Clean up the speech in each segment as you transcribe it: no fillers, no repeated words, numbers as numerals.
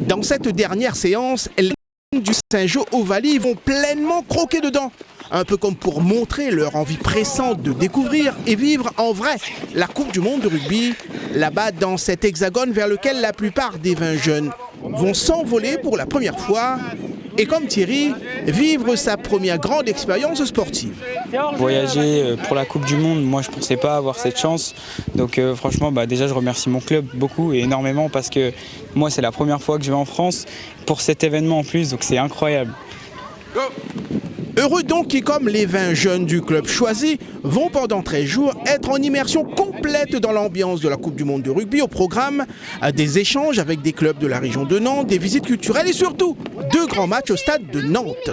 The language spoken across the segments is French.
Dans cette dernière séance, les du Saint-Jean-Ovalie vont pleinement croquer dedans. Un peu comme pour montrer leur envie pressante de découvrir et vivre en vrai la Coupe du Monde de rugby, là-bas dans cet hexagone vers lequel la plupart des 20 jeunes vont s'envoler pour la première fois et comme Thierry, vivre sa première grande expérience sportive. Voyager pour la Coupe du Monde, moi je ne pensais pas avoir cette chance. Donc franchement, déjà je remercie mon club beaucoup et énormément parce que moi c'est la première fois que je vais en France pour cet événement en plus, donc c'est incroyable. Go. Heureux donc qui, comme les 20 jeunes du club choisi, vont pendant 13 jours être en immersion complète dans l'ambiance de la Coupe du Monde de rugby. Au programme, des échanges avec des clubs de la région de Nantes, des visites culturelles et surtout 2 grands matchs au stade de Nantes.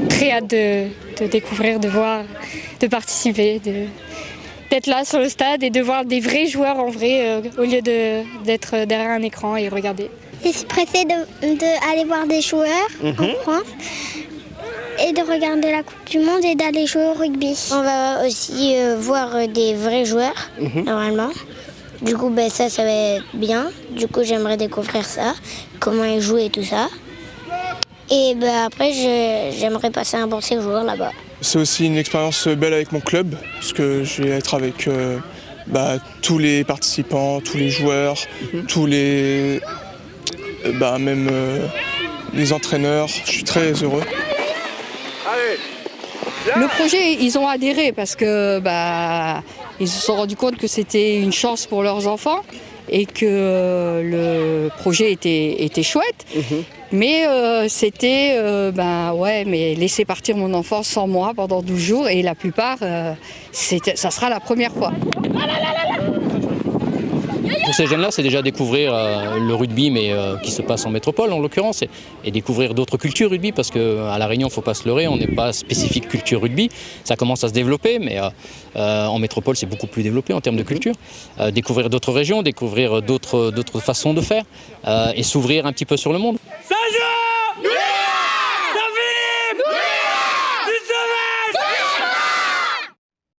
Très hâte de découvrir, de voir, de participer, d'être là sur le stade et de voir des vrais joueurs en vrai au lieu d'être derrière un écran et regarder. Je suis pressée d'aller voir des joueurs en France et de regarder la Coupe du Monde et d'aller jouer au rugby. On va aussi voir des vrais joueurs, normalement. Du coup, ça va être bien. Du coup, j'aimerais découvrir ça, comment ils jouent et tout ça. Et après, j'aimerais passer un bon séjour là-bas. C'est aussi une expérience belle avec mon club, parce que je vais être avec tous les participants, tous les joueurs, tous les... même les entraîneurs, je suis très heureux. Le projet, ils ont adhéré parce que ils se sont rendus compte que c'était une chance pour leurs enfants et que le projet était chouette. Mais c'était, mais laisser partir mon enfant sans moi pendant 12 jours et la plupart, ça sera la première fois. Pour ces jeunes-là, c'est déjà découvrir le rugby, mais qui se passe en métropole en l'occurrence, et découvrir d'autres cultures rugby, parce qu'à La Réunion, il ne faut pas se leurrer, on n'est pas spécifique culture rugby. Ça commence à se développer, mais en métropole, c'est beaucoup plus développé en termes de culture. Découvrir d'autres régions, découvrir d'autres façons de faire, et s'ouvrir un petit peu sur le monde.